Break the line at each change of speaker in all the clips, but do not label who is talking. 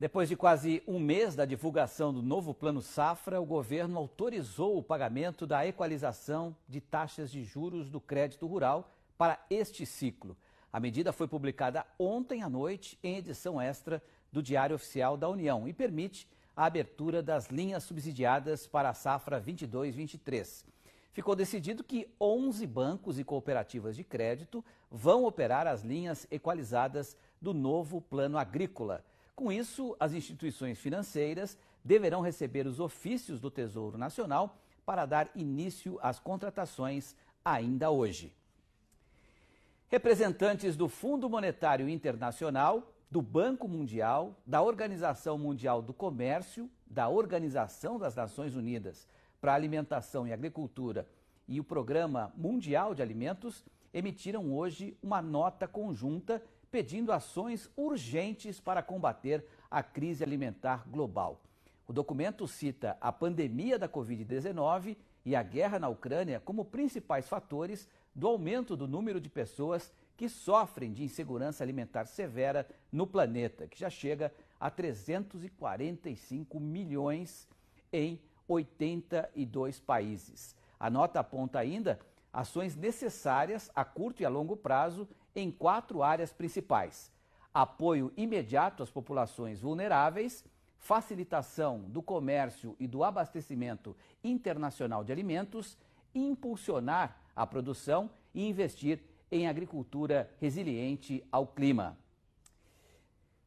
Depois de quase um mês da divulgação do novo Plano Safra, o governo autorizou o pagamento da equalização de taxas de juros do crédito rural para este ciclo. A medida foi publicada ontem à noite em edição extra do Diário Oficial da União e permite a abertura das linhas subsidiadas para a safra 22-23. Ficou decidido que 11 bancos e cooperativas de crédito vão operar as linhas equalizadas do novo Plano Agrícola. Com isso, as instituições financeiras deverão receber os ofícios do Tesouro Nacional para dar início às contratações ainda hoje. Representantes do Fundo Monetário Internacional, do Banco Mundial, da Organização Mundial do Comércio, da Organização das Nações Unidas para a Alimentação e Agricultura e o Programa Mundial de Alimentos emitiram hoje uma nota conjunta pedindo ações urgentes para combater a crise alimentar global. O documento cita a pandemia da Covid-19 e a guerra na Ucrânia como principais fatores do aumento do número de pessoas que sofrem de insegurança alimentar severa no planeta, que já chega a 345 milhões em 82 países. A nota aponta ainda ações necessárias a curto e a longo prazo em 4 áreas principais: apoio imediato às populações vulneráveis, facilitação do comércio e do abastecimento internacional de alimentos, impulsionar a produção e investir em agricultura resiliente ao clima.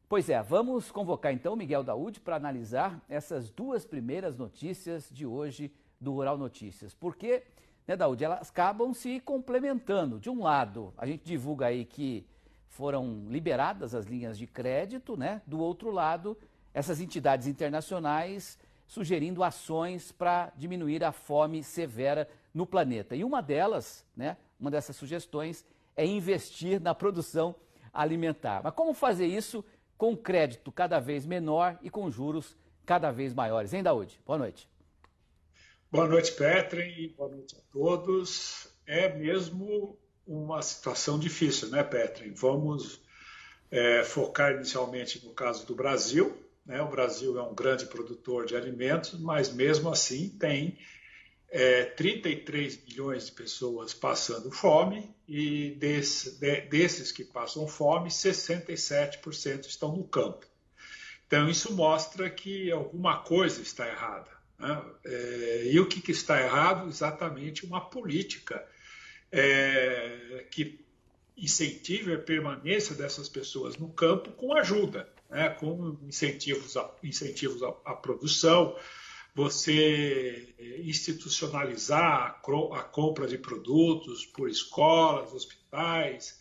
Pois é, vamos convocar então Miguel Daúde para analisar essas 2 primeiras notícias de hoje do Rural Notícias. Porque, né, Daúde, elas acabam se complementando. De um lado, a gente divulga aí que foram liberadas as linhas de crédito, né? Do outro lado, essas entidades internacionais sugerindo ações para diminuir a fome severa no planeta. E uma delas, né, uma dessas sugestões é investir na produção alimentar. Mas como fazer isso com crédito cada vez menor e com juros cada vez maiores? Hein, Daúde? Boa noite.
Boa noite, Petri. Boa noite a todos. É mesmo uma situação difícil, né, Petri? Vamos focar inicialmente no caso do Brasil, né? O Brasil é um grande produtor de alimentos, mas mesmo assim tem 33 milhões de pessoas passando fome e desses que passam fome, 67% estão no campo. Então isso mostra que alguma coisa está errada, né? E o que está errado? Exatamente uma política que incentive a permanência dessas pessoas no campo com ajuda, né? Com incentivos à produção, você institucionalizar a compra de produtos por escolas, hospitais,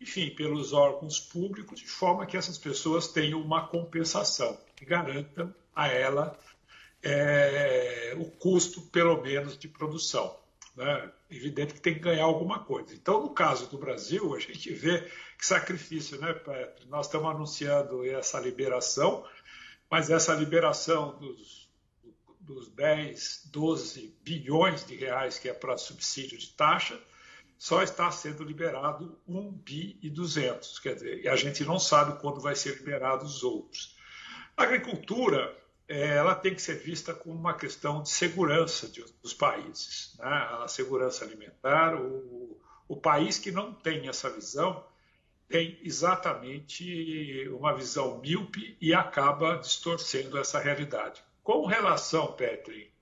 enfim, pelos órgãos públicos, de forma que essas pessoas tenham uma compensação que garanta a ela o custo, pelo menos, de produção, né? Evidente que tem que ganhar alguma coisa. Então, no caso do Brasil, a gente vê que sacrifício, né, Petri? Nós estamos anunciando essa liberação, mas essa liberação dos 10, 12 bilhões de reais que é para subsídio de taxa, só está sendo liberado 1,2 bilhão. Quer dizer, e a gente não sabe quando vai ser liberado os outros. A agricultura, ela tem que ser vista como uma questão de segurança dos países, né? A segurança alimentar. O país que não tem essa visão tem exatamente uma visão míope e acaba distorcendo essa realidade. Com relação, Petri,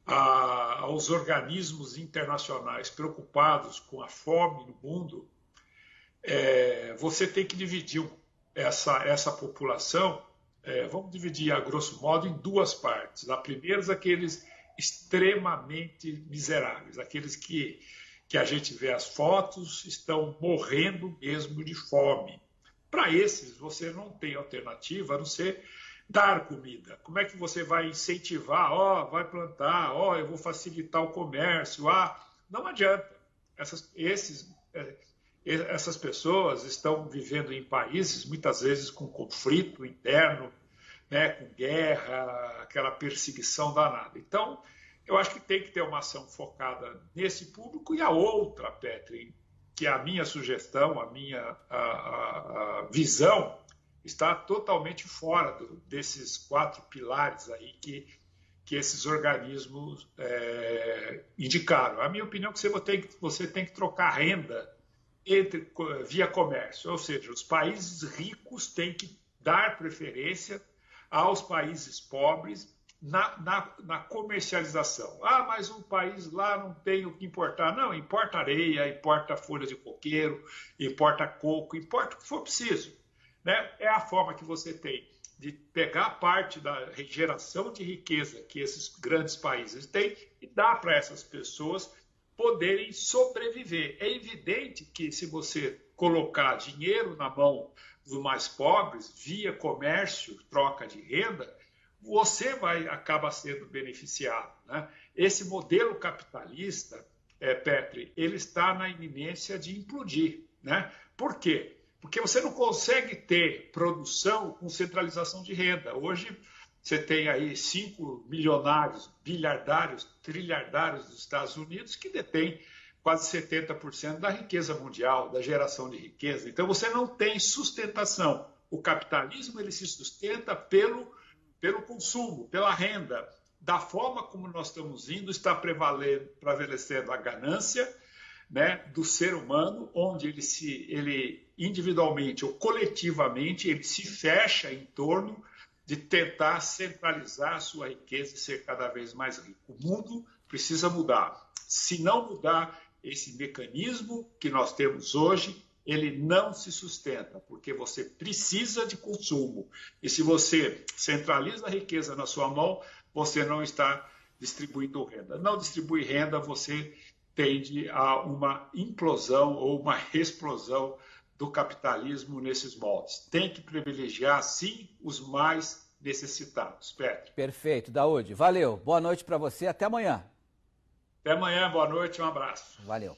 aos organismos internacionais preocupados com a fome no mundo, você tem que dividir essa população, vamos dividir a grosso modo em 2 partes. A primeira, aqueles extremamente miseráveis, aqueles que a gente vê as fotos, estão morrendo mesmo de fome. Para esses, você não tem alternativa a não ser dar comida. Como é que você vai incentivar? Vai plantar, eu vou facilitar o comércio. Não adianta. Essas pessoas estão vivendo em países, muitas vezes, com conflito interno, né, com guerra, aquela perseguição danada. Então, eu acho que tem que ter uma ação focada nesse público. E a outra, Petri, que é a minha sugestão, a minha visão, está totalmente fora desses 4 pilares aí que esses organismos indicaram. A minha opinião é que você tem que trocar renda via comércio, ou seja, os países ricos têm que dar preferência aos países pobres na comercialização. Ah, mas um país lá não tem o que importar. Não, importa areia, importa folha de coqueiro, importa coco, importa o que for preciso. Né? É a forma que você tem de pegar parte da geração de riqueza que esses grandes países têm e dar para essas pessoas poderem sobreviver. É evidente que se você colocar dinheiro na mão dos mais pobres, via comércio, troca de renda, você acaba sendo beneficiado. Né? Esse modelo capitalista, Petri, ele está na iminência de implodir. Né? Por quê? Porque você não consegue ter produção com centralização de renda. Hoje você tem aí 5 milionários, bilhardários, trilhardários dos Estados Unidos que detêm quase 70% da riqueza mundial, da geração de riqueza. Então você não tem sustentação. O capitalismo ele se sustenta pelo consumo, pela renda. Da forma como nós estamos indo, está prevalecendo a ganância, né, do ser humano, onde ele individualmente ou coletivamente ele se fecha em torno de tentar centralizar a sua riqueza e ser cada vez mais rico. O mundo precisa mudar. Se não mudar esse mecanismo que nós temos hoje, ele não se sustenta, porque você precisa de consumo. E se você centraliza a riqueza na sua mão, você não está distribuindo renda. Não distribui renda, você tende a uma implosão ou uma explosão do capitalismo nesses moldes. Tem que privilegiar, sim, os mais necessitados. Petri.
Perfeito, Daúde. Valeu. Boa noite para você. Até amanhã.
Até amanhã. Boa noite. Um abraço.
Valeu.